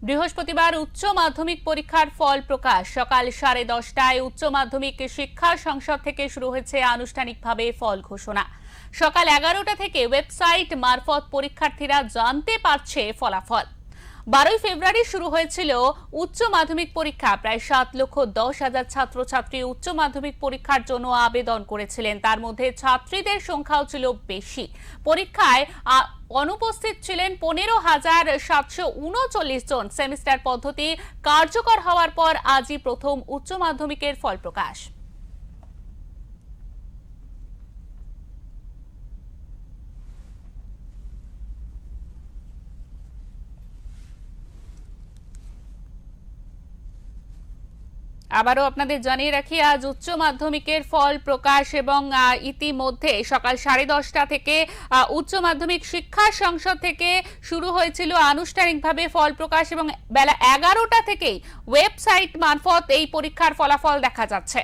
বৃহস্পতিবার উচ্চ মাধ্যমিক পরীক্ষার ফল প্রকাশ। সকাল 10:30টায় উচ্চ মাধ্যমিক শিক্ষা সংসদ থেকে শুরু হয়েছে আনুষ্ঠানিকভাবে ফল ঘোষণা। সকাল 11টা থেকে ওয়েবসাইট মারফত পরীক্ষার্থীরা জানতে পারছে ফলাফল। 12 ফেব্রুয়ারি শুরু হয়েছিল উচ্চ মাধ্যমিক পরীক্ষা। প্রায় 7,10,000 ছাত্রছাত্রী উচ্চ মাধ্যমিক পরীক্ষার জন্য আবেদন করেছিলেন। তার মধ্যে ছাত্রীদের সংখ্যাও ছিল বেশি। পরীক্ষায় অনুপস্থিত ছিলেন 15,739 জন। সেমিস্টার পদ্ধতি কার্যকর হওয়ার পর আজই প্রথম উচ্চ মাধ্যমিকের ফল প্রকাশ। আবারও আপনাদের জানিয়ে রাখি, আজ উচ্চ মাধ্যমিকের ফল প্রকাশ এবং ইতিমধ্যে সকাল 10:30টা থেকে উচ্চ মাধ্যমিক শিক্ষা সংসদ থেকে শুরু হয়েছিল আনুষ্ঠানিকভাবে ফল প্রকাশ এবং বেলা 11টা থেকেই ওয়েবসাইট মারফত এই পরীক্ষার ফলাফল দেখা যাচ্ছে।